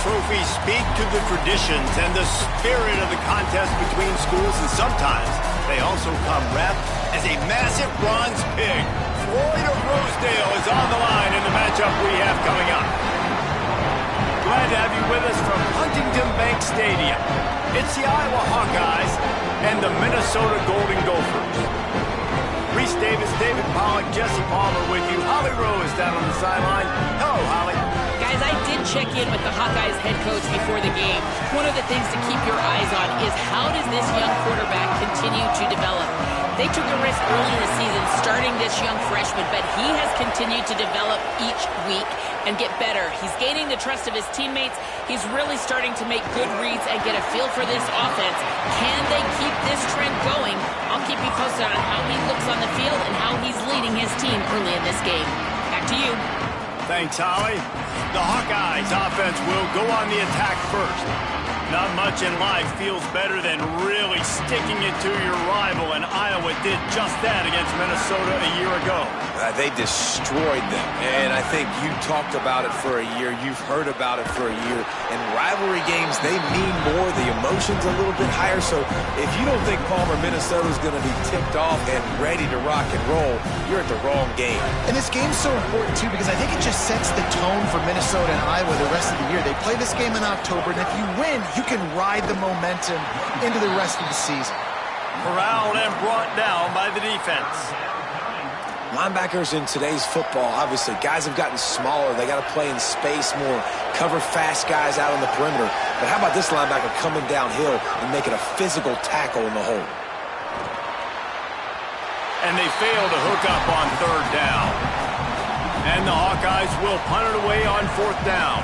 trophies speak to the traditions and the spirit of the contest between schools, and sometimes they also come wrapped as a massive bronze pig. Floyd of Rosedale is on the line in the matchup we have coming up. Glad to have you with us from Huntington Bank Stadium. It's the Iowa Hawkeyes and the Minnesota Golden Gophers. Reese Davis, David Pollack, Jesse Palmer with you. Holly Rose down on the sideline. Hello, Holly. Guys, I did check in with the Hawkeyes head coach before the game. One of the things to keep your eyes on is how does this young quarterback continue to develop? They took a risk early in the season starting this young freshman, but he has continued to develop each week and get better. He's gaining the trust of his teammates. He's really starting to make good reads and get a feel for this offense. Can they keep this trend going? I'll keep you posted on how he looks on the field and how he's leading his team early in this game. Back to you. Thanks, Holly. The Hawkeyes offense will go on the attack first. Not much in life feels better than really sticking it to your rival, and Iowa did just that against Minnesota a year ago. They destroyed them, and I think you talked about it for a year. You've heard about it for a year. In rivalry games, they mean more. The emotion's a little bit higher, so if you don't think Palmer, Minnesota's going to be tipped off and ready to rock and roll, you're at the wrong game. And this game's so important, too, because I think it just sets the tone for Minnesota and Iowa the rest of the year. They play this game in October, and if you win, you can ride the momentum into the rest of the season. Corralled and brought down by the defense. Linebackers in today's football, obviously, guys have gotten smaller. They got to play in space more, cover fast guys out on the perimeter. But how about this linebacker coming downhill and making a physical tackle in the hole? And they fail to hook up on third down. And the Hawkeyes will punt it away on fourth down.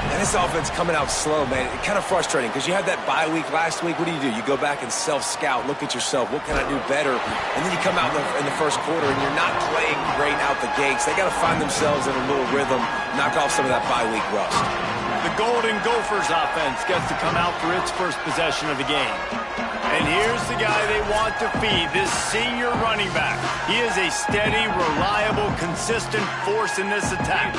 And this offense coming out slow, man. It's kind of frustrating because you had that bye week last week. What do? You go back and self-scout, look at yourself. What can I do better? And then you come out in the first quarter and you're not playing great out the gates. They got to find themselves in a little rhythm, knock off some of that bye week rust. The Golden Gophers offense gets to come out for its first possession of the game. And here's the guy they want to feed, this senior running back. He is a steady, reliable, consistent force in this attack.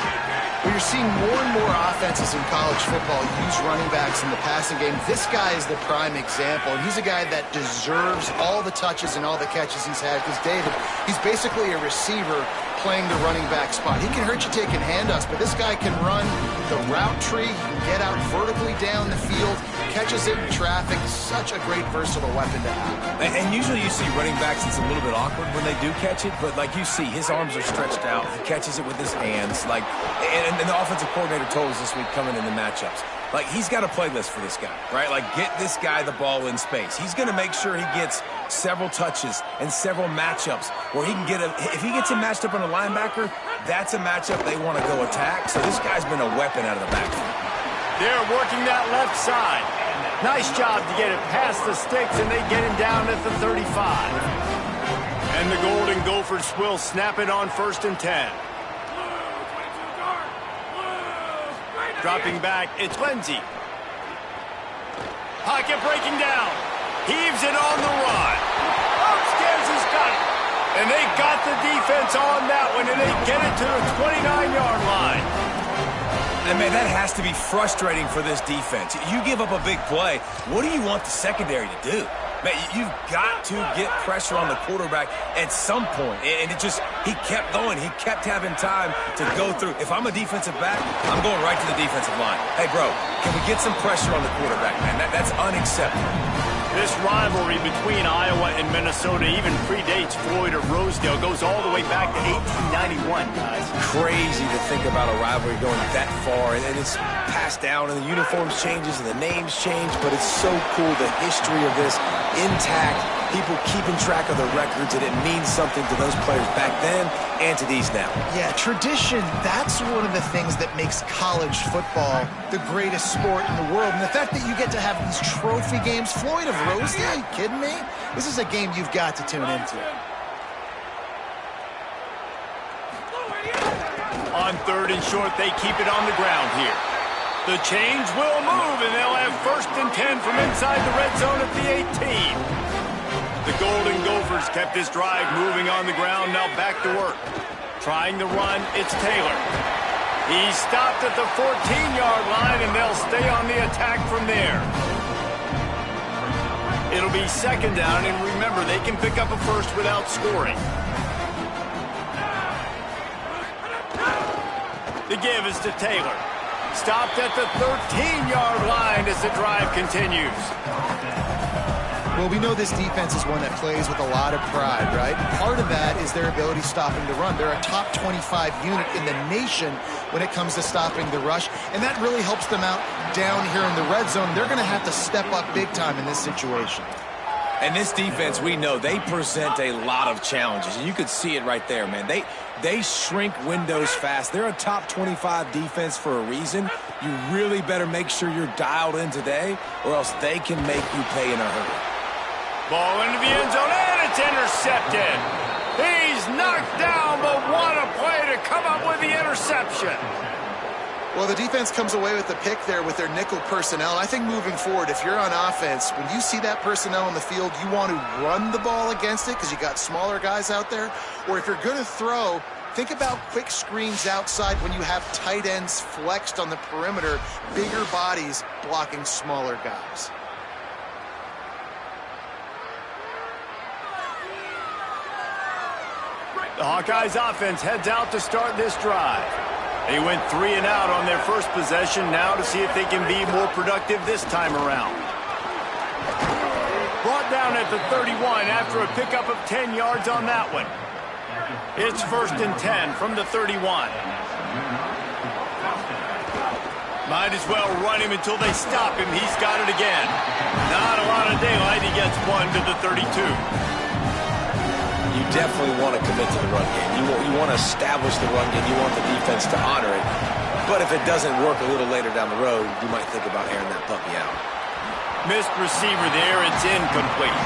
Well, you're seeing more and more offenses in college football use running backs in the passing game. This guy is the prime example, and he's a guy that deserves all the touches and all the catches he's had because, David, he's basically a receiver playing the running back spot. He can hurt you taking handoffs, but this guy can run the route tree. He can get out vertically down the field, catches it in traffic. Such a great versatile weapon to have. And usually you see running backs, it's a little bit awkward when they do catch it, but like you see, his arms are stretched out. He catches it with his hands. And the offensive coordinator told us this week coming in the matchups, like, he's got a playlist for this guy, right? Like, get this guy the ball in space. He's going to make sure he gets several touches and several matchups where he can get him. If he gets him matched up on a linebacker, that's a matchup they want to go attack. So this guy's been a weapon out of the backfield. They're working that left side. Nice job to get it past the sticks, and they get him down at the 35. And the Golden Gophers will snap it on 1st and 10. Dropping back, it's Lindsey. Pocket breaking down. Heaves it on the run. Upstairs has got it. And they got the defense on that one, and they get it to the 29-yard line. And, man, that has to be frustrating for this defense. You give up a big play. What do you want the secondary to do? Man, you've got to get pressure on the quarterback at some point. And he kept going. He kept having time to go through. If I'm a defensive back, I'm going right to the defensive line. Hey, bro, can we get some pressure on the quarterback, man? That's unacceptable. This rivalry between Iowa and Minnesota even predates Floyd of Rosedale. Goes all the way back to 1891, guys. Crazy to think about a rivalry going that far. And it's passed down, and the uniforms changes, and the names change. But it's so cool, the history of this intact. People keeping track of the records, and it means something to those players back then and to these now. Yeah, tradition, that's one of the things that makes college football the greatest sport in the world. And the fact that you get to have these trophy games, Floyd of Rosedale, are you kidding me? This is a game you've got to tune into. On 3rd and short, they keep it on the ground here. The change will move, and they'll have 1st and 10 from inside the red zone at the 18. The Golden Gophers kept this drive moving on the ground, now back to work. Trying the run, it's Taylor. He's stopped at the 14-yard line, and they'll stay on the attack from there. It'll be second down, and remember, they can pick up a first without scoring. The give is to Taylor. Stopped at the 13-yard line as the drive continues. Well, we know this defense is one that plays with a lot of pride, right? Part of that is their ability stopping the run. They're a top 25 unit in the nation when it comes to stopping the rush, and that really helps them out down here in the red zone. They're going to have to step up big time in this situation. And this defense, we know, they present a lot of challenges. And you could see it right there, man. They shrink windows fast. They're a top 25 defense for a reason. You really better make sure you're dialed in today, or else they can make you pay in a hurry. Ball into the end zone, and it's intercepted. He's knocked down, but what a play to come up with the interception. Well, the defense comes away with the pick there with their nickel personnel. I think moving forward, if you're on offense, when you see that personnel on the field, you want to run the ball against it because you got smaller guys out there. Or if you're going to throw, think about quick screens outside when you have tight ends flexed on the perimeter, bigger bodies blocking smaller guys. The Hawkeyes offense heads out to start this drive. They went 3 and out on their first possession, now to see if they can be more productive this time around. Brought down at the 31 after a pickup of 10 yards on that one. It's 1st and 10 from the 31. Might as well run him until they stop him. He's got it again. Not a lot of daylight. He gets one to the 32. You definitely want to commit to the run game. You want to establish the run game. You want the defense to honor it. But if it doesn't work a little later down the road, you might think about airing that puppy out. Missed receiver there. It's incomplete.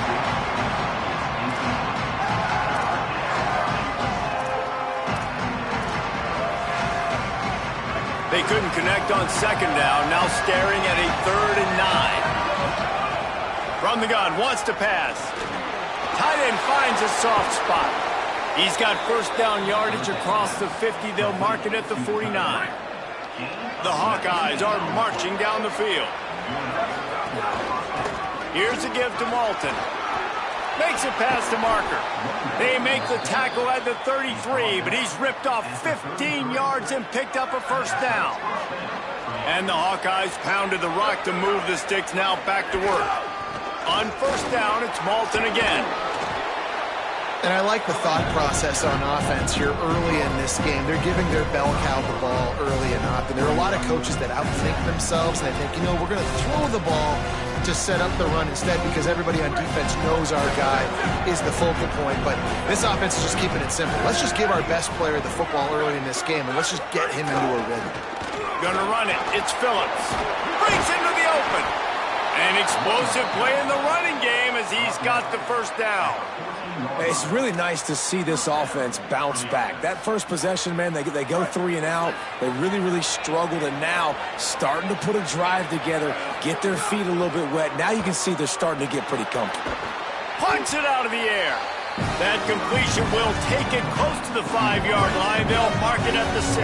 They couldn't connect on second down. Now staring at a 3rd and 9. From the gun, wants to pass. Tight end finds a soft spot. He's got first down yardage across the 50. They'll mark it at the 49. The Hawkeyes are marching down the field. Here's a give to Malton. Makes a pass to Marker. They make the tackle at the 33, but he's ripped off 15 yards and picked up a first down. And the Hawkeyes pounded the rock to move the sticks, now back to work. On first down, it's Malton again. And I like the thought process on offense here early in this game. They're giving their bell cow the ball early and often. There are a lot of coaches that outthink themselves, and they think, we're going to throw the ball to set up the run instead because everybody on defense knows our guy is the focal point. But this offense is just keeping it simple. Let's just give our best player the football early in this game, and let's just get him into a rhythm. Gonna run it. It's Phillips. Breaks into the open. An explosive play in the running game as he's got the first down. It's really nice to see this offense bounce back. That first possession, man, they go 3 and out. They really struggled, and now starting to put a drive together, get their feet a little bit wet. Now you can see they're starting to get pretty comfortable. Punts it out of the air. That completion will take it close to the 5-yard line. They'll mark it at the 6.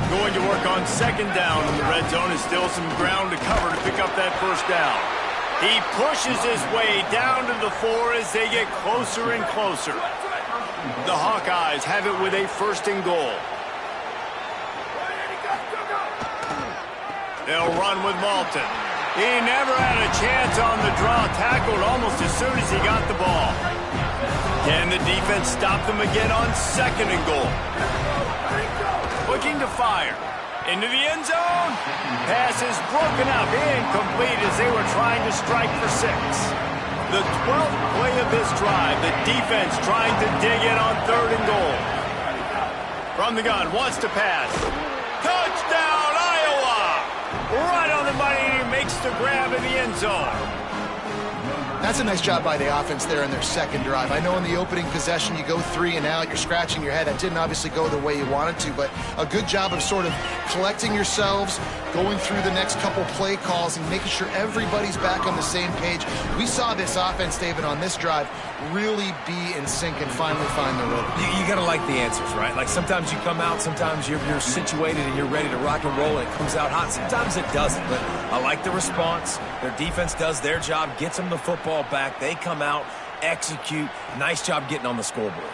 Going to work on second down in the red zone. Is still some ground to cover to pick up that first down. He pushes his way down to the 4 as they get closer and closer. The Hawkeyes have it with a 1st and goal. They'll run with Malton. He never had a chance on the draw, tackled almost as soon as he got the ball. Can the defense stop them again on 2nd and goal? Looking to fire. Into the end zone. Pass is broken up. Incomplete as they were trying to strike for 6. The 12th play of this drive. The defense trying to dig in on 3rd and goal. From the gun. Wants to pass. Touchdown, Iowa! Right on the money. He makes the grab in the end zone. That's a nice job by the offense there in their second drive. I know in the opening possession you go 3 and out, you're scratching your head. That didn't obviously go the way you wanted to, but a good job of sort of collecting yourselves, going through the next couple play calls and making sure everybody's back on the same page. We saw this offense, David, on this drive really be in sync and finally find the rhythm. You got to like the answers, right? Like sometimes you come out, sometimes you're situated and you're ready to rock and roll and it comes out hot. Sometimes it doesn't, but I like the response. Their defense does their job, gets them the football back. They come out, execute. Nice job getting on the scoreboard.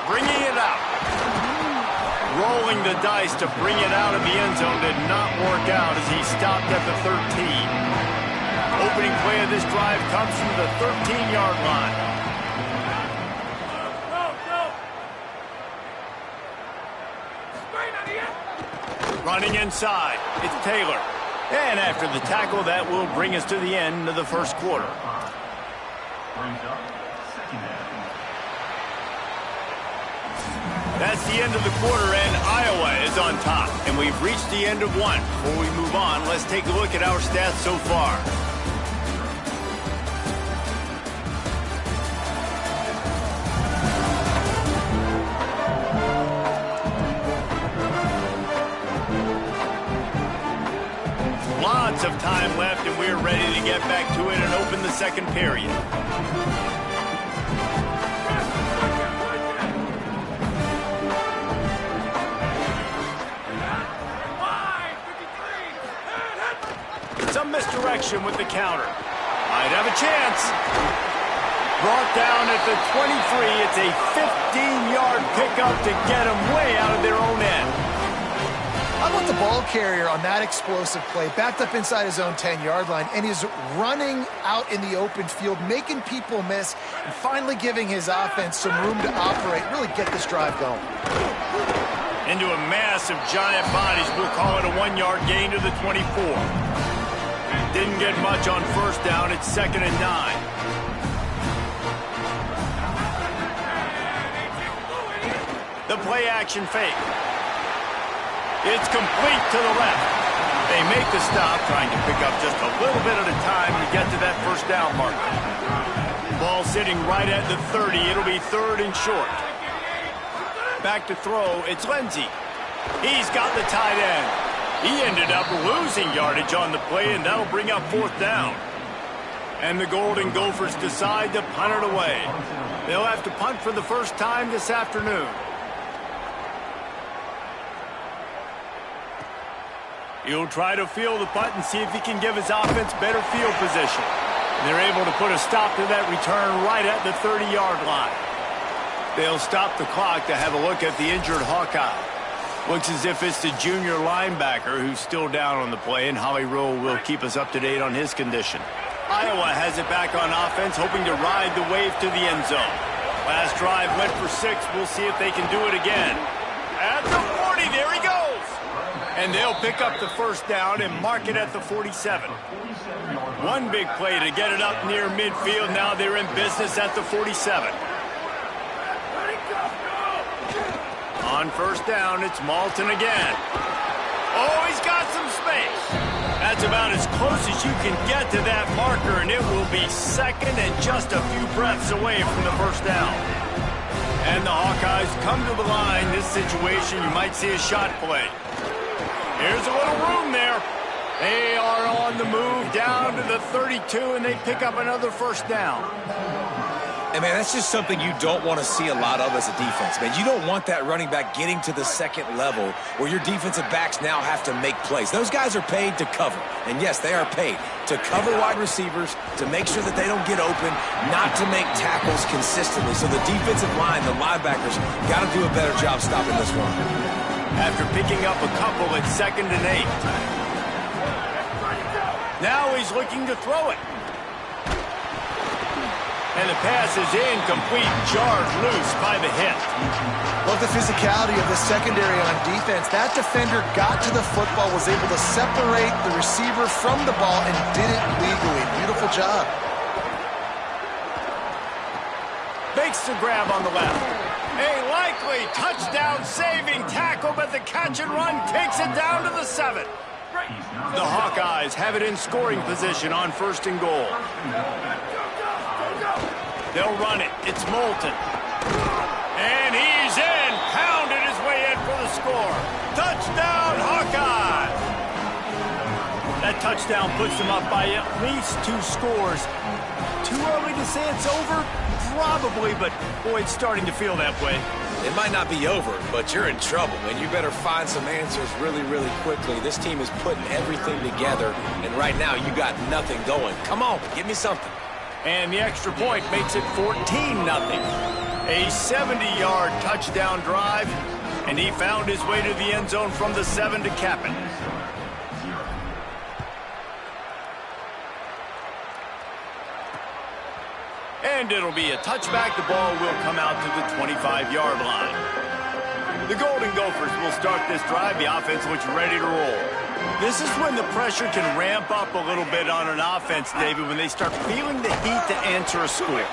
Bringing it out. Rolling the dice to bring it out of the end zone did not work out as he stopped at the 13. Opening play of this drive comes from the 13-yard line. Running inside, it's Taylor. And after the tackle, that will bring us to the end of the first quarter. That's the end of the quarter, and Iowa is on top. And we've reached the end of one. Before we move on, let's take a look at our stats so far. Lots of time left, and we're ready to get back to it and open the second period. Some misdirection with the counter. Might have a chance. Brought down at the 23. It's a 15-yard pickup to get them way out of their own end. How about the ball carrier on that explosive play? Backed up inside his own 10-yard line and is running out in the open field, making people miss, and finally giving his offense some room to operate, really get this drive going. Into a mass of giant bodies. We'll call it a 1-yard gain to the 24. Didn't get much on first down. It's 2nd and 9. The play action fake. It's complete to the left. They make the stop, trying to pick up just a little bit at a time to get to that first down marker. Ball sitting right at the 30. It'll be 3rd and short. Back to throw. It's Lindsey. He's got the tight end. He ended up losing yardage on the play, and that'll bring up 4th down. And the Golden Gophers decide to punt it away. They'll have to punt for the first time this afternoon. He'll try to field the punt and see if he can give his offense better field position. They're able to put a stop to that return right at the 30-yard line. They'll stop the clock to have a look at the injured Hawkeye. Looks as if it's the junior linebacker who's still down on the play, and Holly Rowe will keep us up to date on his condition. Iowa has it back on offense, hoping to ride the wave to the end zone. Last drive went for 6. We'll see if they can do it again. At the 40, there he goes. And they'll pick up the first down and mark it at the 47. One big play to get it up near midfield. Now they're in business at the 47. On first down, it's Malton again. Oh, he's got some space. That's about as close as you can get to that marker, and it will be 2nd and just a few breaths away from the first down. And the Hawkeyes come to the line. This situation, you might see a shot play. Here's a little room there. They are on the move down to the 32, and they pick up another first down. And, man, that's just something you don't want to see a lot of as a defense, man. You don't want that running back getting to the second level where your defensive backs now have to make plays. Those guys are paid to cover. And, yes, they are paid to cover wide receivers, to make sure that they don't get open, not to make tackles consistently. So the defensive line, the linebackers, got to do a better job stopping this run. After picking up a couple, it's 2nd and 8. Now he's looking to throw it. And the pass is incomplete, jarred loose by the hit. Love the physicality of the secondary on defense. That defender got to the football, was able to separate the receiver from the ball, and did it legally. Beautiful job. Makes the grab on the left. A likely touchdown-saving tackle, but the catch and run takes it down to the 7. The Hawkeyes have it in scoring position on 1st and goal. They'll run it. It's Moulton. And he's in. Pounded his way in for the score. Touchdown, Hawkeyes! That touchdown puts them up by at least 2 scores. Too early to say it's over? Probably, but boy, it's starting to feel that way. It might not be over, but you're in trouble, and you better find some answers really, really quickly. This team is putting everything together, and right now you got nothing going. Come on, give me something. And the extra point makes it 14-0. A 70-yard touchdown drive, and he found his way to the end zone from the 7 to cap it. And it'll be a touchback. The ball will come out to the 25-yard line. The Golden Gophers will start this drive. The offense looks ready to roll. This is when the pressure can ramp up a little bit on an offense, David, when they start feeling the heat to answer a score.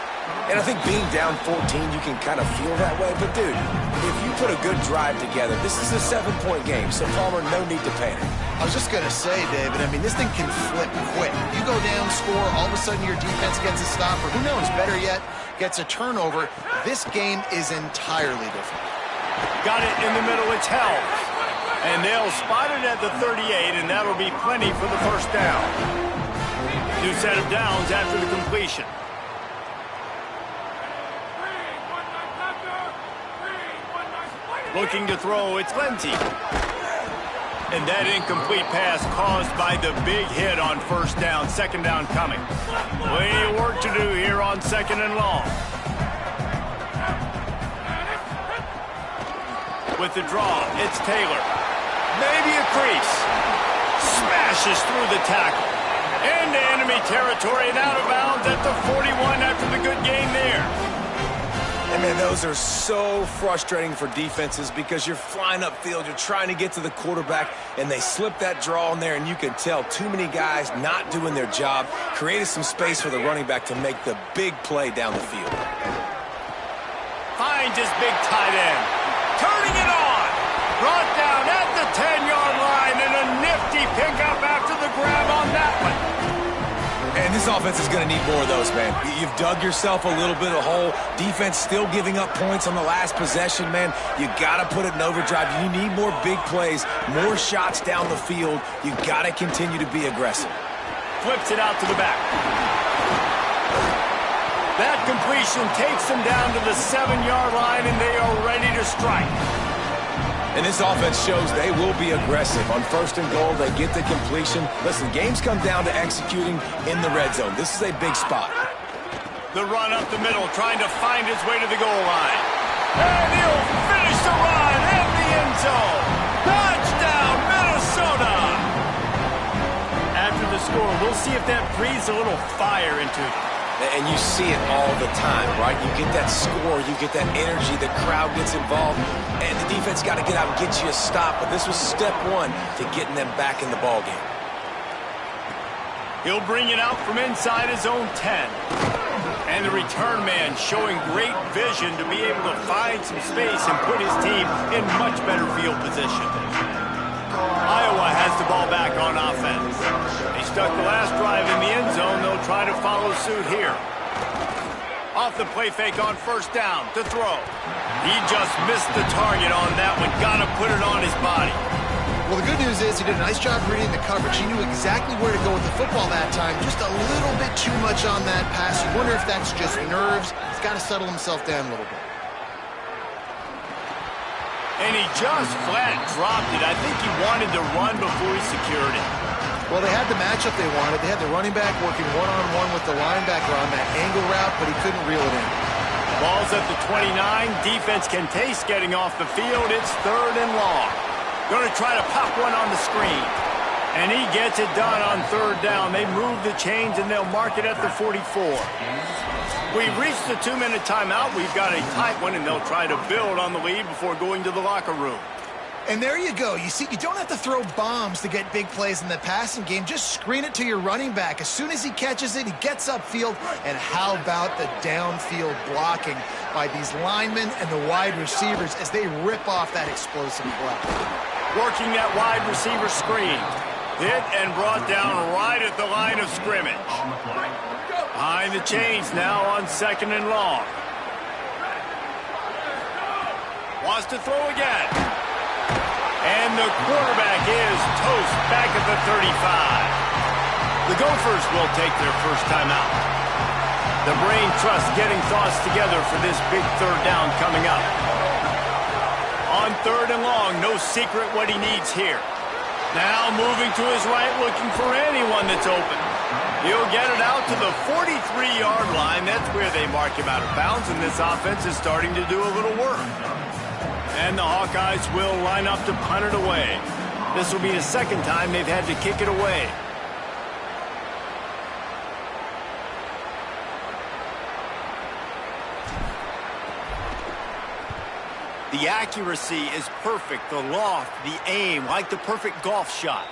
And I think being down 14, you can kind of feel that way. But, dude, if you put a good drive together, this is a 7-point game. So, Palmer, no need to panic. I was just going to say, David, I mean, this thing can flip quick. You go down, score, all of a sudden your defense gets a stop, or who knows, better yet, gets a turnover. This game is entirely different. Got it in the middle. It's held. And they'll spot it at the 38, and that'll be plenty for the first down. New set of downs after the completion. Looking to throw, it's Lindsey. And that incomplete pass caused by the big hit on first down. Second down coming. Plenty of work to do here on 2nd and long. With the draw, it's Taylor. Maybe a crease. Smashes through the tackle. Into enemy territory and out of bounds at the 41 after the good gain there. And, man, those are so frustrating for defenses because you're flying upfield, you're trying to get to the quarterback, and they slip that draw in there, and you can tell too many guys not doing their job, created some space for the running back to make the big play down the field. Finds his big tight end. Turning it on. Brought down at the 10-yard line, and a nifty pickup after the grab on that one. And this offense is going to need more of those, man. You've dug yourself a little bit of a hole. Defense still giving up points on the last possession, man. You got to put it in overdrive. You need more big plays, more shots down the field. You got to continue to be aggressive. Flips it out to the back. That completion takes them down to the 7-yard line, and they are ready to strike. And this offense shows they will be aggressive. On 1st and goal, they get the completion. Listen, games come down to executing in the red zone. This is a big spot. The run up the middle, trying to find his way to the goal line. And he'll finish the run in the end zone. Touchdown, Minnesota! After the score, we'll see if that breathes a little fire into it. And you see it all the time, right? You get that score, you get that energy, the crowd gets involved, and the defense got to get out and get you a stop. But this was step 1 to getting them back in the ballgame. He'll bring it out from inside his own 10. And the return man showing great vision to be able to find some space and put his team in much better field position. Iowa has the ball back on offense. They stuck the last drive in the end zone. They'll try to follow suit here. Off the play fake on first down to throw. He just missed the target on that one. Got to put it on his body. Well, the good news is he did a nice job reading the coverage. He knew exactly where to go with the football that time. Just a little bit too much on that pass. You wonder if that's just nerves. He's got to settle himself down a little bit. And he just flat dropped it. I think he wanted to run before he secured it. Well, they had the matchup they wanted. They had the running back working one-on-one with the linebacker on that angle route, but he couldn't reel it in. Ball's at the 29. Defense can taste getting off the field. It's 3rd and long. Going to try to pop one on the screen. And he gets it done on 3rd down. They move the chains, and they'll mark it at the 44. We've reached the 2-minute timeout. We've got a tight one, and they'll try to build on the lead before going to the locker room. And there you go. You see, you don't have to throw bombs to get big plays in the passing game. Just screen it to your running back. As soon as he catches it, he gets upfield. And how about the downfield blocking by these linemen and the wide receivers as they rip off that explosive block? Working that wide receiver screen. Hit and brought down right at the line of scrimmage. Behind the chains now on 2nd and long. Wants to throw again. And the quarterback is toast back at the 35. The Gophers will take their first timeout. The brain trust getting thoughts together for this big 3rd down coming up. On 3rd and long, no secret what he needs here. Now moving to his right, looking for anyone that's open. He'll get it out to the 43-yard line. That's where they mark him out of bounds, and this offense is starting to do a little work. And the Hawkeyes will line up to punt it away. This will be the 2nd time they've had to kick it away. The accuracy is perfect. The loft, the aim, like the perfect golf shot.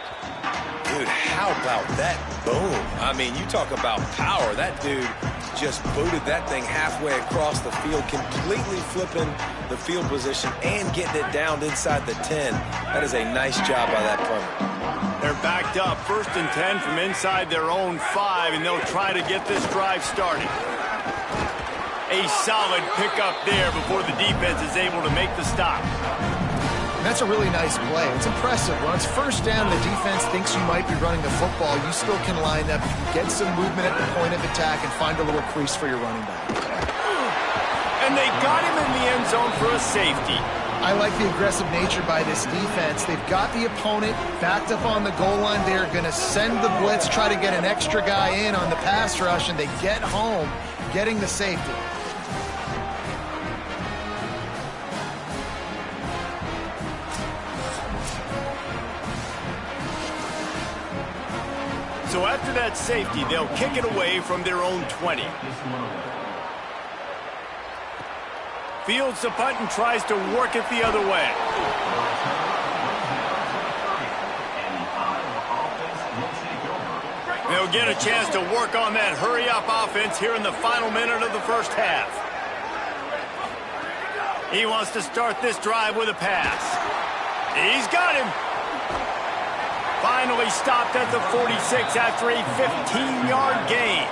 Dude, how about that boom? I mean, you talk about power. That dude just booted that thing halfway across the field, completely flipping the field position and getting it down inside the 10. That is a nice job by that punter. They're backed up, 1st and 10 from inside their own 5, and they'll try to get this drive started. A solid pickup there before the defense is able to make the stop. And that's a really nice play. It's impressive. When it's 1st down, the defense thinks you might be running the football. You still can line up, get some movement at the point of attack, and find a little crease for your running back. And they got him in the end zone for a safety. I like the aggressive nature by this defense. They've got the opponent backed up on the goal line. They're going to send the blitz, try to get an extra guy in on the pass rush, and they get home, getting the safety. So after that safety, they'll kick it away from their own 20. Fields the punt and tries to work it the other way. They'll get a chance to work on that hurry-up offense here in the final minute of the 1st half. He wants to start this drive with a pass. He's got him. Finally stopped at the 46 after a 15-yard gain.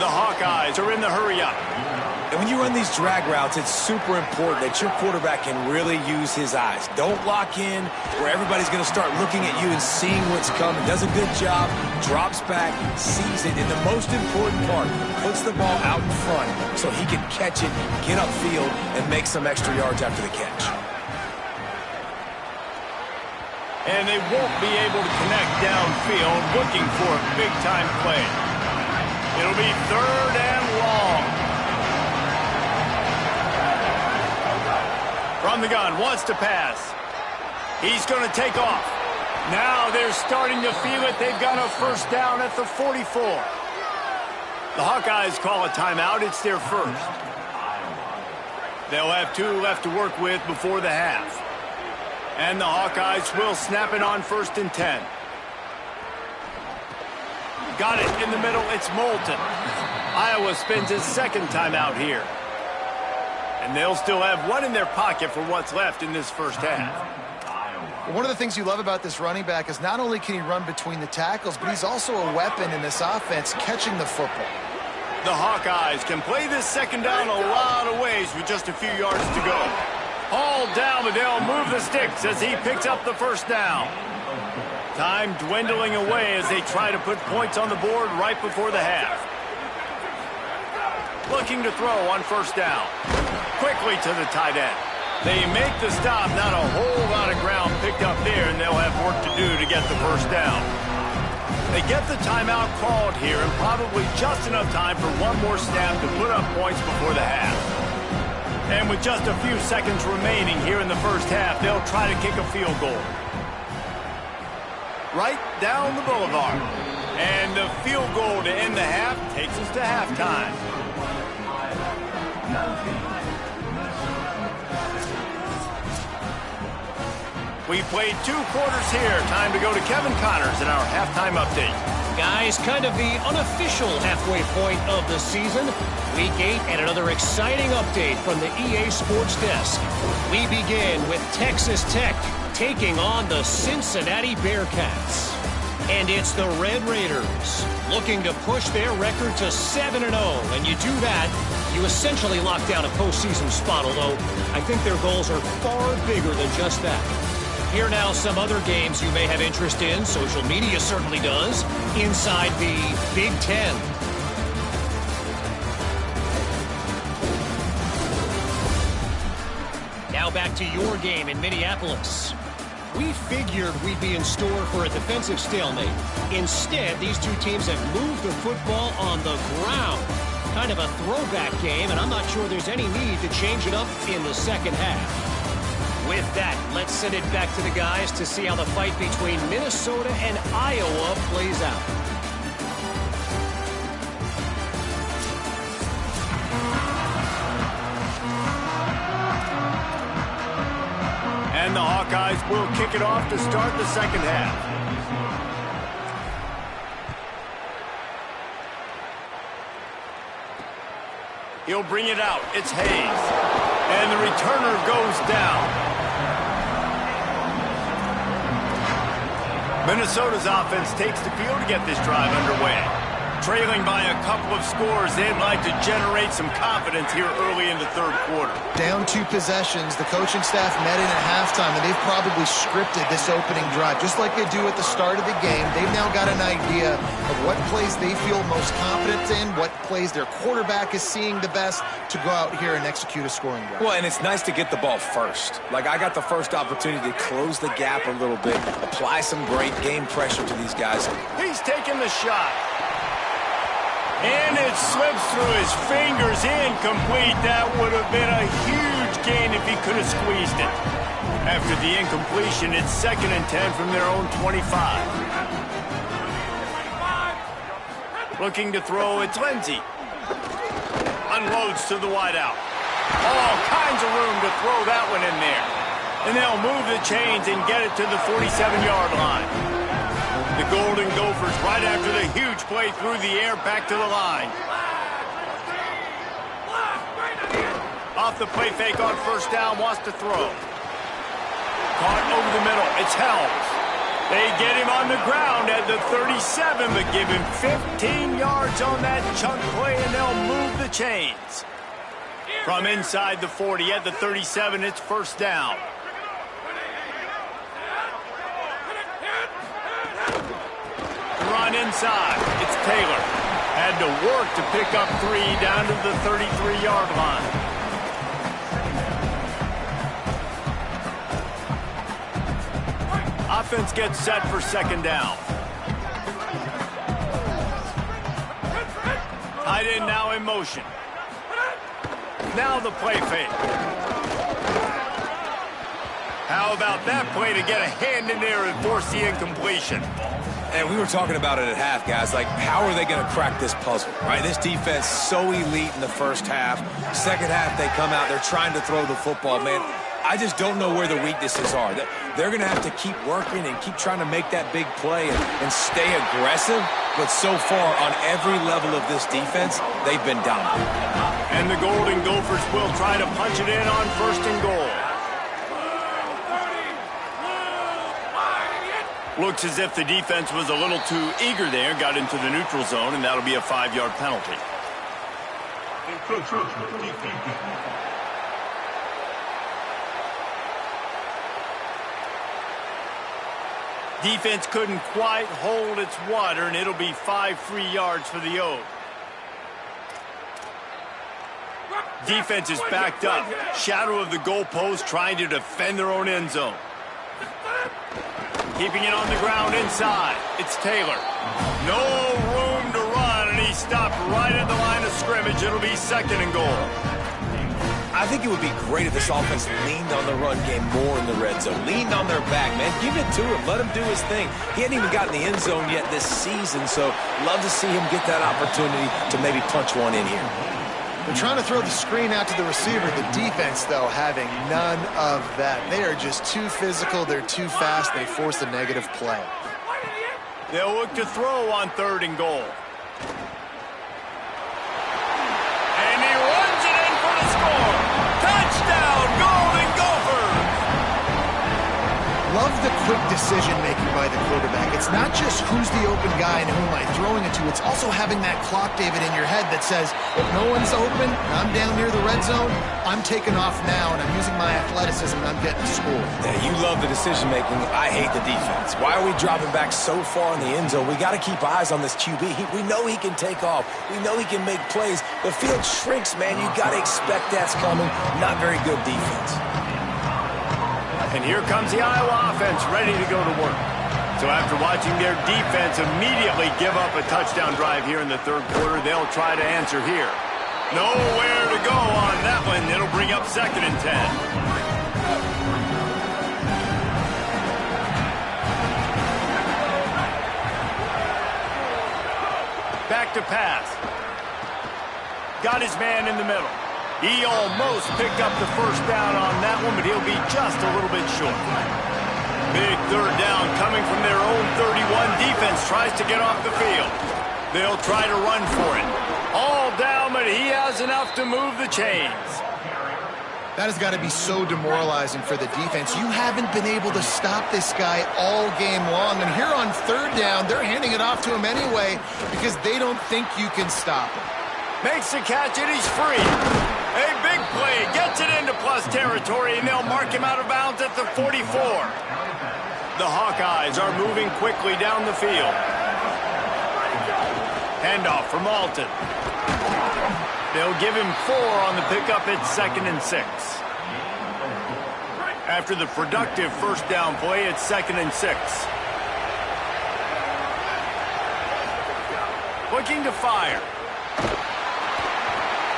The Hawkeyes are in the hurry-up. And when you run these drag routes, it's super important that your quarterback can really use his eyes. Don't lock in where everybody's going to start looking at you and seeing what's coming. Does a good job, drops back, sees it, and the most important part, puts the ball out in front so he can catch it, get upfield, and make some extra yards after the catch. And they won't be able to connect downfield, looking for a big-time play. It'll be 3rd and long. From the gun, wants to pass. He's going to take off. Now they're starting to feel it. They've got a 1st down at the 44. The Hawkeyes call a timeout. It's their 1st. They'll have 2 left to work with before the half. And the Hawkeyes will snap it on 1st and 10. Got it in the middle. It's Moulton. Iowa spends his 2nd timeout here. And they'll still have 1 in their pocket for what's left in this 1st half. One of the things you love about this running back is not only can he run between the tackles, but he's also a weapon in this offense, catching the football. The Hawkeyes can play this 2nd down a lot of ways with just a few yards to go. Hauled down, but they'll move the sticks as he picks up the 1st down. Time dwindling away as they try to put points on the board right before the half. Looking to throw on 1st down. Quickly to the tight end. They make the stop, not a whole lot of ground picked up there, and they'll have work to do to get the 1st down. They get the timeout called here, and probably just enough time for 1 more snap to put up points before the half. And with just a few seconds remaining here in the 1st half, they'll try to kick a field goal. Right down the boulevard. And the field goal to end the half takes us to halftime. We played 2 quarters here. Time to go to Kevin Connors in our halftime update. Guys, kind of the unofficial halfway point of the season. Week 8 and another exciting update from the EA Sports Desk. We begin with Texas Tech taking on the Cincinnati Bearcats. And it's the Red Raiders looking to push their record to 7-0. And you do that, you essentially lock down a postseason spot, although I think their goals are far bigger than just that. Here now some other games you may have interest in. Social media certainly does. Inside the Big Ten. Now back to your game in Minneapolis. We figured we'd be in store for a defensive stalemate. Instead, these two teams have moved the football on the ground. Kind of a throwback game, and I'm not sure there's any need to change it up in the second half. With that, let's send it back to the guys to see how the fight between Minnesota and Iowa plays out. And the Hawkeyes will kick it off to start the second half. He'll bring it out. It's Hayes. And the returner goes down. Minnesota's offense takes the field to get this drive underway. Trailing by a couple of scores, they'd like to generate some confidence here early in the third quarter. Down 2 possessions, the coaching staff met in at halftime, and they've probably scripted this opening drive. Just like they do at the start of the game, they've now got an idea of what plays they feel most confident in, what plays their quarterback is seeing the best to go out here and execute a scoring drive. Well, and it's nice to get the ball first. Like, I got the first opportunity to close the gap a little bit, apply some great game pressure to these guys. He's taking the shot. And it slips through his fingers, incomplete. That would have been a huge gain if he could have squeezed it. After the incompletion, it's 2nd and 10 from their own 25. Looking to throw, it's Lindsey. Unloads to the wideout. All kinds of room to throw that one in there. And they'll move the chains and get it to the 47-yard line. The Golden Gophers right after the huge play through the air back to the line. Off the play fake on first down, wants to throw. Caught over the middle, it's Helms. They get him on the ground at the 37, but give him 15 yards on that chunk play, and they'll move the chains. From inside the 40 at the 37, it's first down. Run inside. It's Taylor. Had to work to pick up 3 down to the 33-yard line. Offense gets set for second down. Tight end now in motion. Now the play fake. How about that play to get a hand in there and force the incompletion? And we were talking about it at half, guys. Like, how are they going to crack this puzzle, right? This defense so elite in the first half. Second half, they come out. They're trying to throw the football, man. I just don't know where the weaknesses are. They're going to have to keep working and keep trying to make that big play and stay aggressive. But so far, on every level of this defense, they've been dominant. And the Golden Gophers will try to punch it in on first and goal. Looks as if the defense was a little too eager there, got into the neutral zone, and that'll be a 5-yard penalty. Defense couldn't quite hold its water, and it'll be 5 free yards for the O. Defense is backed up. Shadow of the goalpost trying to defend their own end zone. Keeping it on the ground inside. It's Taylor. No room to run, and he stopped right at the line of scrimmage. It'll be second and goal. I think it would be great if this offense leaned on the run game more in the red zone. Leaned on their back, man. Give it to him. Let him do his thing. He hadn't even gotten the end zone yet this season, so love to see him get that opportunity to maybe punch one in here. They're trying to throw the screen out to the receiver. The defense, though, having none of that. They are just too physical. They're too fast. They force a negative play. They'll look to throw on third and goal. And he runs it in for the score. Touchdown, Golden Gophers! love the quick decision-making by the quarterback. It's not just who's the open guy and who am I throwing it to. It's also having that clock, David, in your head that says, if no one's open, and I'm down near the red zone, I'm taking off now, and I'm using my athleticism, and I'm getting a score. Yeah, you love the decision-making. I hate the defense. Why are we dropping back so far in the end zone? We got to keep eyes on this QB. We know he can take off. We know he can make plays. The field shrinks, man. You got to expect that's coming. Not very good defense. And here comes the Iowa offense ready to go to work. So after watching their defense immediately give up a touchdown drive here in the third quarter, they'll try to answer here. Nowhere to go on that one. It'll bring up 2nd and 10. Back to pass. Got his man in the middle. He almost picked up the first down on that one, but he'll be just a little bit short. Big third down coming from their own 31. Defense tries to get off the field. They'll try to run for it. All down, but he has enough to move the chains. That has got to be so demoralizing for the defense. You haven't been able to stop this guy all game long. And here on third down, they're handing it off to him anyway because they don't think you can stop him. Makes the catch, and he's free. A big play, gets it into plus territory, and they'll mark him out of bounds at the 44. The Hawkeyes are moving quickly down the field. Handoff from Alton. They'll give him 4 on the pickup at 2nd and 6. After the productive first down play, it's 2nd and 6. Looking to fire.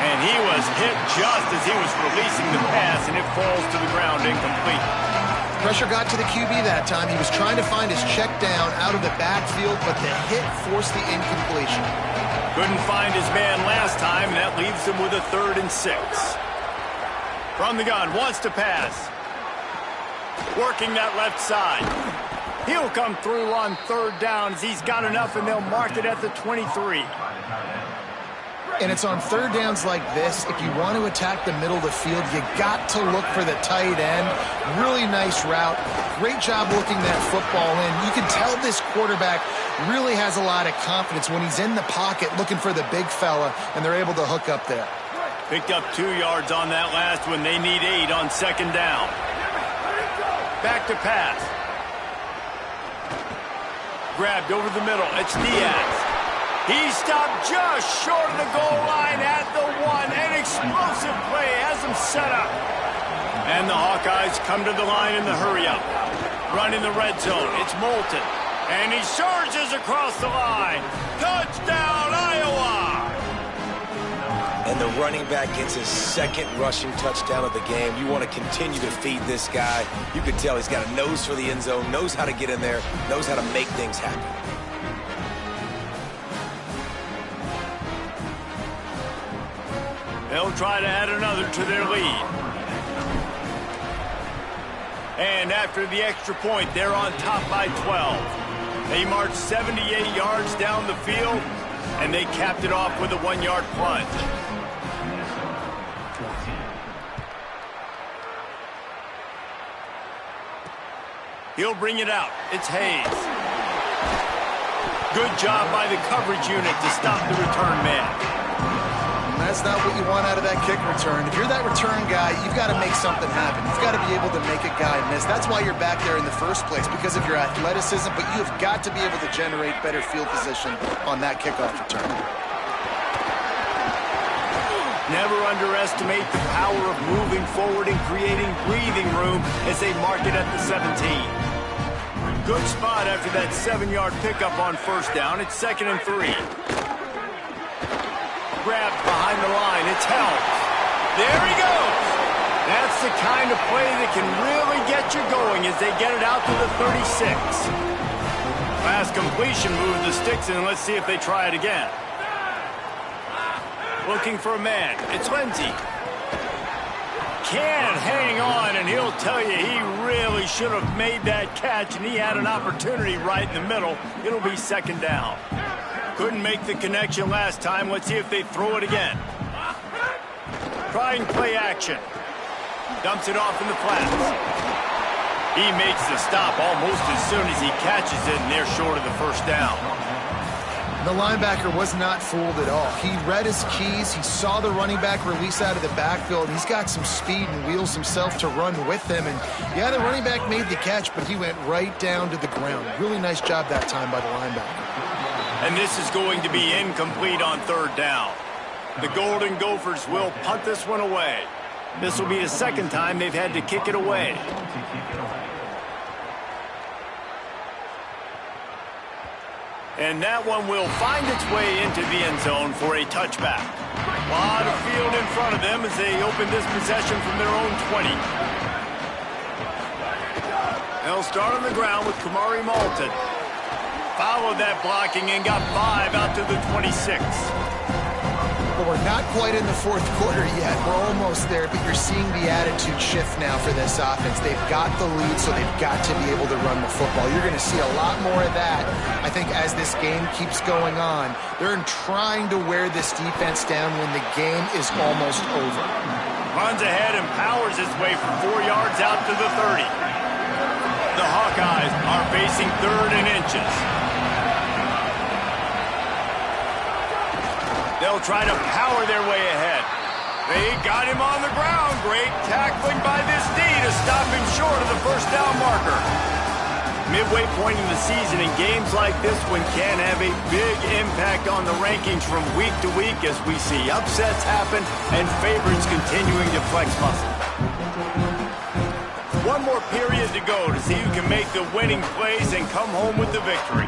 And he was hit just as he was releasing the pass, and it falls to the ground incomplete. Pressure got to the QB that time. He was trying to find his check down out of the backfield, but the hit forced the incompletion. Couldn't find his man last time, and that leaves him with a 3rd and 6. From the gun, wants to pass. Working that left side. He'll come through on 3rd down as he's got enough, and they'll mark it at the 23. And it's on third downs like this, if you want to attack the middle of the field, you got to look for the tight end. Really nice route. Great job looking that football in. You can tell this quarterback really has a lot of confidence when he's in the pocket looking for the big fella, and they're able to hook up there. Picked up 2 yards on that last one. They need 8 on 2nd down. Back to pass. Grabbed over the middle. It's Diaz. He stopped just short of the goal line at the 1. An explosive play has him set up. And the Hawkeyes come to the line in the hurry-up. Run in the red zone. It's Moulton. And he surges across the line. Touchdown, Iowa! And the running back gets his 2nd rushing touchdown of the game. You want to continue to feed this guy. You can tell he's got a nose for the end zone, knows how to get in there, knows how to make things happen. They'll try to add another to their lead. And after the extra point, they're on top by 12. They marched 78 yards down the field, and they capped it off with a 1-yard plunge. He'll bring it out. It's Hayes. Good job by the coverage unit to stop the return man. That's not what you want out of that kick return. If you're that return guy, you've got to make something happen. You've got to be able to make a guy miss. That's why you're back there in the first place, because of your athleticism, but you've got to be able to generate better field position on that kickoff return. Never underestimate the power of moving forward and creating breathing room as they mark it at the 17. Good spot after that 7-yard pickup on first down. It's 2nd and 3. Grabbed behind the line. It's held. There he goes. That's the kind of play that can really get you going as they get it out to the 36. Last completion moved the sticks in. Let's see if they try it again. Looking for a man. It's Lindsey. Can't hang on, and he'll tell you he really should have made that catch, and he had an opportunity right in the middle. It'll be 2nd down. Couldn't make the connection last time. Let's see if they throw it again. Trying play action. Dumps it off in the flats. He makes the stop almost as soon as he catches it, and they're short of the first down. The linebacker was not fooled at all. He read his keys. He saw the running back release out of the backfield. He's got some speed and wheels himself to run with him. And, yeah, the running back made the catch, but he went right down to the ground. Really nice job that time by the linebacker. And this is going to be incomplete on third down. The Golden Gophers will punt this one away. This will be the second time they've had to kick it away. And that one will find its way into the end zone for a touchback. A lot of field in front of them as they open this possession from their own 20. They'll start on the ground with Kamari Malton. Followed that blocking and got 5 out to the 26. Well, we're not quite in the fourth quarter yet. We're almost there, but you're seeing the attitude shift now for this offense. They've got the lead, so they've got to be able to run the football. You're going to see a lot more of that, I think, as this game keeps going on. They're trying to wear this defense down when the game is almost over. Runs ahead and powers his way for 4 yards out to the 30. The Hawkeyes are facing third and inches. They'll try to power their way ahead. They got him on the ground. Great tackling by this D to stop him short of the first down marker. Midway point in the season, and games like this one can have a big impact on the rankings from week to week as we see upsets happen and favorites continuing to flex muscle. One more period to go to see who can make the winning plays and come home with the victory.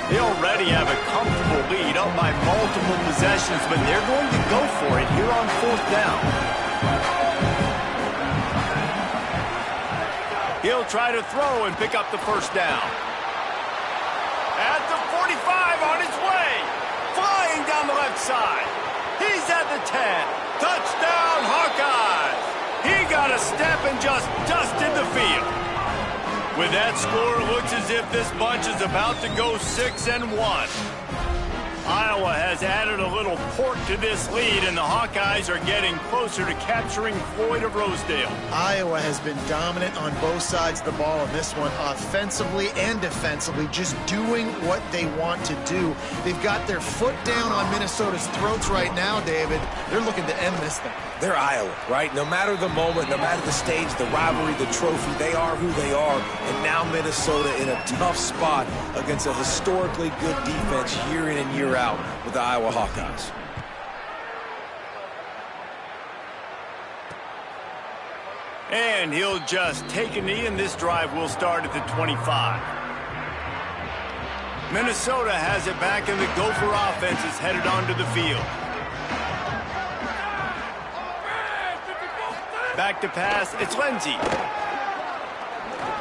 They already have a comfortable lead up by multiple possessions, but they're going to go for it here on fourth down. He'll try to throw and pick up the first down. At the 45 on his way. Flying down the left side. He's at the 10. Touchdown, Hawkeyes. He got a step and just dusted the field. With that score, it looks as if this bunch is about to go 6-1. Iowa has added a little pork to this lead, and the Hawkeyes are getting closer to capturing Floyd of Rosedale. Iowa has been dominant on both sides of the ball in this one, offensively and defensively, just doing what they want to do. They've got their foot down on Minnesota's throats right now, David. They're looking to end this thing. They're Iowa, right? No matter the moment, no matter the stage, the rivalry, the trophy, they are who they are. And now Minnesota in a tough spot against a historically good defense year in and year out with the Iowa Hawkeyes. And he'll just take a knee, and this drive will start at the 25. Minnesota has it back, and the Gopher offense is headed onto the field. Back to pass, it's Lindsey.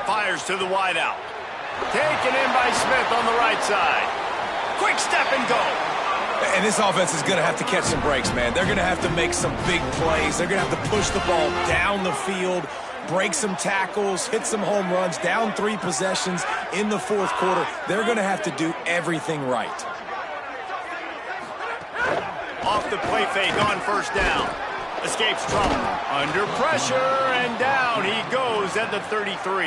Fires to the wideout. Taken in by Smith on the right side. Quick step and go. And this offense is going to have to catch some breaks, man. They're going to have to make some big plays. They're going to have to push the ball down the field, break some tackles, hit some home runs, down 3 possessions in the fourth quarter. They're going to have to do everything right. Off the play fake on first down. Escapes trouble. Under pressure, and down he goes at the 33.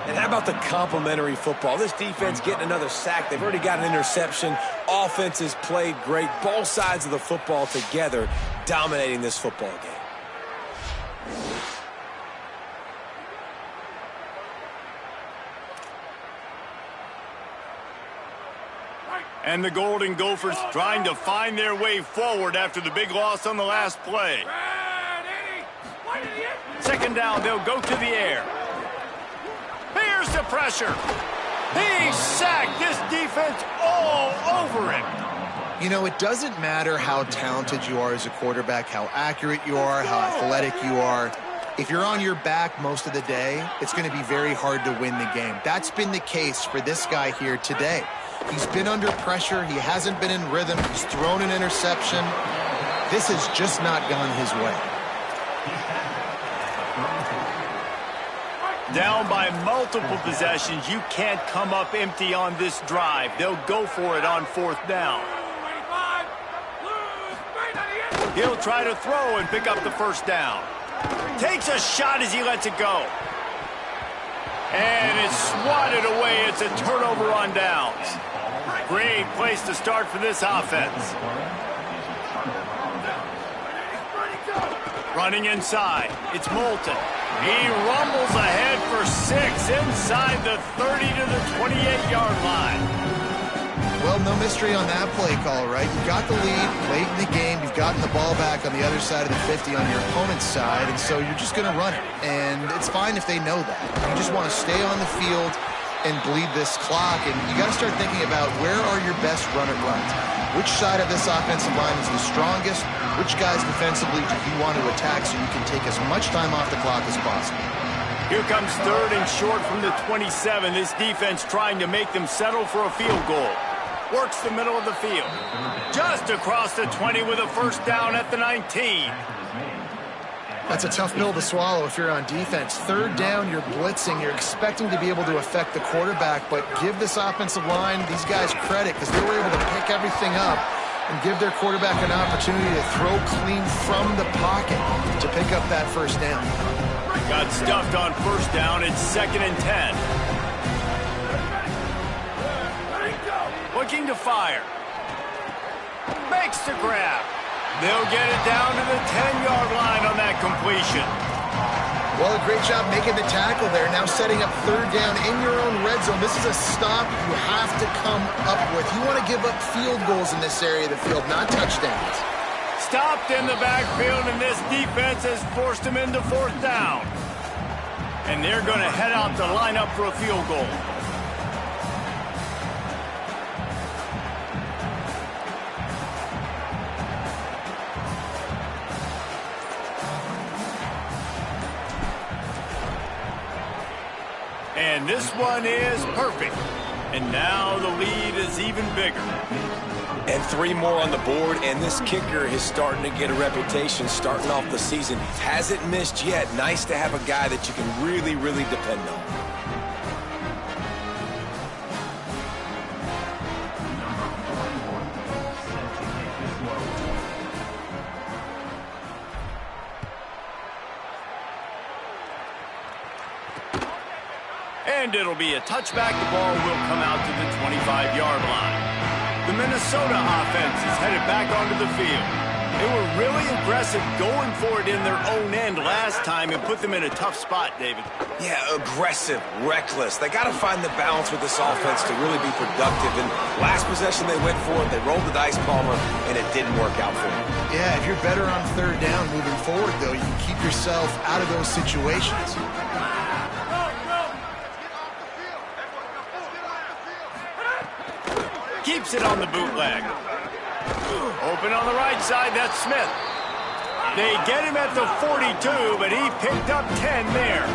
And how about the complimentary football? This defense getting another sack. They've already got an interception. Offense has played great. Both sides of the football together, dominating this football game. And the Golden Gophers trying to find their way forward after the big loss on the last play. Second down, they'll go to the air. Here's the pressure. He sacked this defense all over him. You know, it doesn't matter how talented you are as a quarterback, how accurate you are, how athletic you are. If you're on your back most of the day, it's going to be very hard to win the game. That's been the case for this guy here today. He's been under pressure. He hasn't been in rhythm. He's thrown an interception. This has just not gone his way. Down by multiple possessions, you can't come up empty on this drive. They'll go for it on fourth down. He'll try to throw and pick up the first down. Takes a shot as he lets it go. And it's swatted away. It's a turnover on downs. Great place to start for this offense. Running inside. It's Moulton. He rumbles ahead for 6 inside the 30 to the 28-yard line. Well, no mystery on that play call, right? You got the lead late in the game. You've gotten the ball back on the other side of the 50 on your opponent's side, and so you're just going to run it. And it's fine if they know that. You just want to stay on the field and bleed this clock, and you got to start thinking about where are your best runner runs. Which side of this offensive line is the strongest? Which guys defensively do you want to attack so you can take as much time off the clock as possible? Here comes 3rd and short from the 27. This defense trying to make them settle for a field goal. Works the middle of the field. Just across the 20 with a first down at the 19. That's a tough pill to swallow if you're on defense. 3rd down, you're blitzing. You're expecting to be able to affect the quarterback, but give this offensive line, these guys, credit because they were able to pick everything up and give their quarterback an opportunity to throw clean from the pocket to pick up that first down. Got stuffed on first down. It's 2nd and 10. Looking to fire. Makes the grab. They'll get it down to the 10-yard line on that completion. Well, a great job making the tackle there. Now setting up 3rd down in your own red zone. This is a stop you have to come up with. You want to give up field goals in this area of the field, not touchdowns. Stopped in the backfield, and this defense has forced him into 4th down. And they're going to head out to line up for a field goal. And this one is perfect. And now the lead is even bigger. And 3 more on the board, and this kicker is starting to get a reputation starting off the season. Hasn't missed yet. Nice to have a guy that you can really, really depend on. And it'll be a touchback. The ball will come out to the 25-yard line. The Minnesota offense is headed back onto the field. They were really aggressive going for it in their own end last time and put them in a tough spot, David. Yeah, aggressive, reckless. They got to find the balance with this offense to really be productive. And last possession they went for it, they rolled the dice, Palmer, and it didn't work out for them. Yeah, if you're better on 3rd down moving forward, though, you can keep yourself out of those situations. Keeps it on the bootleg. Open on the right side, that's Smith. They get him at the 42, but he picked up 10 there.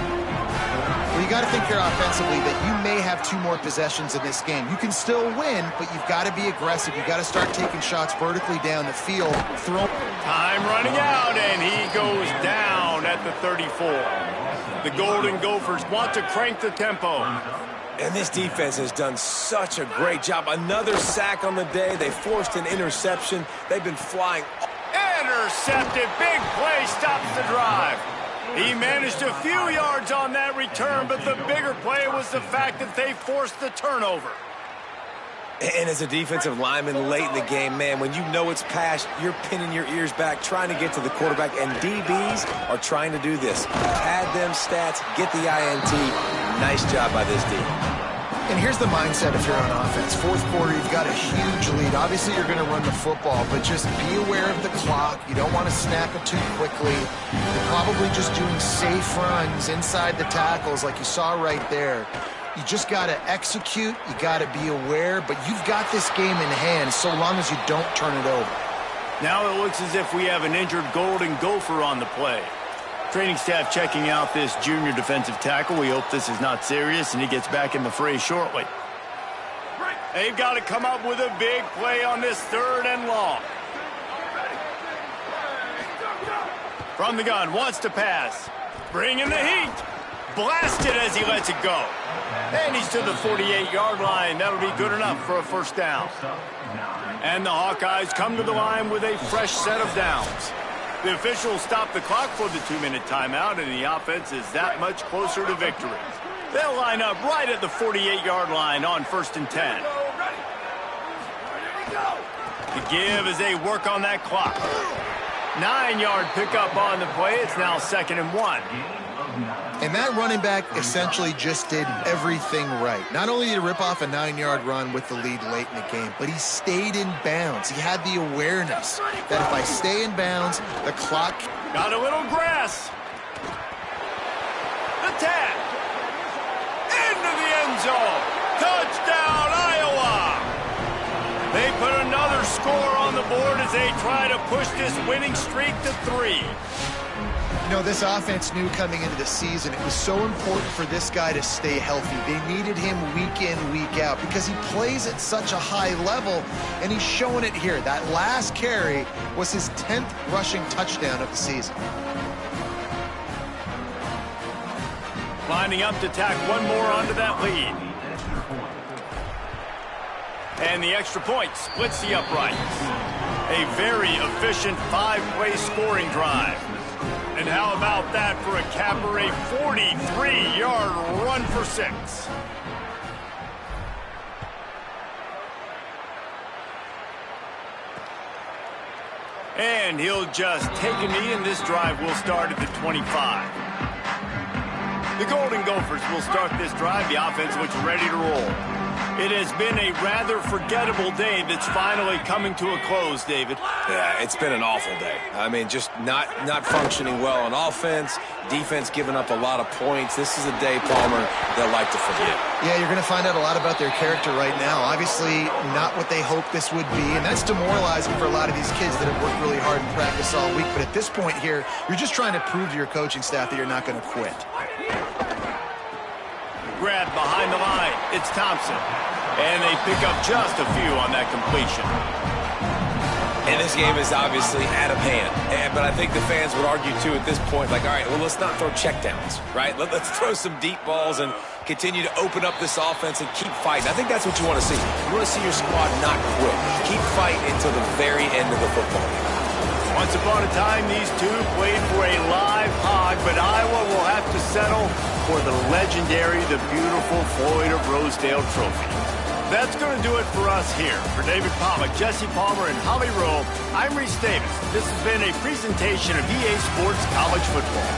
Well, you got to think here offensively that you may have 2 more possessions in this game. You can still win, but you've got to be aggressive. You've got to start taking shots vertically down the field. Time running out, and he goes down at the 34. The Golden Gophers want to crank the tempo. And this defense has done such a great job. Another sack on the day. They forced an interception. They've been flying. Intercepted. Big play stops the drive. He managed a few yards on that return, but the bigger play was the fact that they forced the turnover. And as a defensive lineman late in the game, man, when you know it's past, you're pinning your ears back, trying to get to the quarterback, and DBs are trying to do this. Pad them stats, get the INT. Nice job by this D. And here's the mindset if you're on offense. 4th quarter, you've got a huge lead. Obviously, you're going to run the football, but just be aware of the clock. You don't want to snap it too quickly. You're probably just doing safe runs inside the tackles like you saw right there. You just got to execute. You got to be aware, but you've got this game in hand so long as you don't turn it over. Now it looks as if we have an injured Golden Gopher on the play. Training staff checking out this junior defensive tackle. We hope this is not serious and he gets back in the fray shortly. They've got to come up with a big play on this 3rd and long. From the gun, wants to pass. Bringing the heat. Blasted as he lets it go. And he's to the 48-yard line. That'll be good enough for a first down. And the Hawkeyes come to the line with a fresh set of downs. The officials stop the clock for the 2-minute timeout, and the offense is that much closer to victory. They'll line up right at the 48-yard line on 1st and 10. The give as they work on that clock. 9-yard pickup on the play. It's now 2nd and 1. And that running back essentially just did everything right. Not only did he rip off a 9-yard run with the lead late in the game, but he stayed in bounds. He had the awareness that if I stay in bounds, the clock... Got a little grass. The tap. Into the end zone. Touchdown, Iowa. They put another score on the board as they try to push this winning streak to 3. You know, this offense knew coming into the season it was so important for this guy to stay healthy. They needed him week in, week out because he plays at such a high level, and he's showing it here. That last carry was his 10th rushing touchdown of the season. Lining up to tack one more onto that lead. And the extra point splits the uprights. A very efficient 5-play scoring drive. And how about that for a capper, a 43-yard run for 6. And he'll just take a knee, and this drive will start at the 25. The Golden Gophers will start this drive. The offense looks ready to roll. It has been a rather forgettable day that's finally coming to a close, David. Yeah, it's been an awful day. I mean, just not functioning well on offense, defense giving up a lot of points. This is a day, Palmer, they'll like to forget. Yeah, you're going to find out a lot about their character right now. Obviously, not what they hoped this would be, and that's demoralizing for a lot of these kids that have worked really hard in practice all week. But at this point here, you're just trying to prove to your coaching staff that you're not going to quit. Grab behind the line. It's Thompson. And they pick up just a few on that completion. And this game is obviously out of hand. But I think the fans would argue, too, at this point, like, all right, well, let's not throw checkdowns, right? Let's throw some deep balls and continue to open up this offense and keep fighting. I think that's what you want to see. You want to see your squad not quit. Keep fighting until the very end of the football game. Once upon a time, these two played for a live hog, but Iowa will have to settle for the legendary, the beautiful Floyd of Rosedale trophy. That's going to do it for us here. For David Pollack, Jesse Palmer, and Holly Rowe, I'm Reese Davis. This has been a presentation of EA Sports College Football.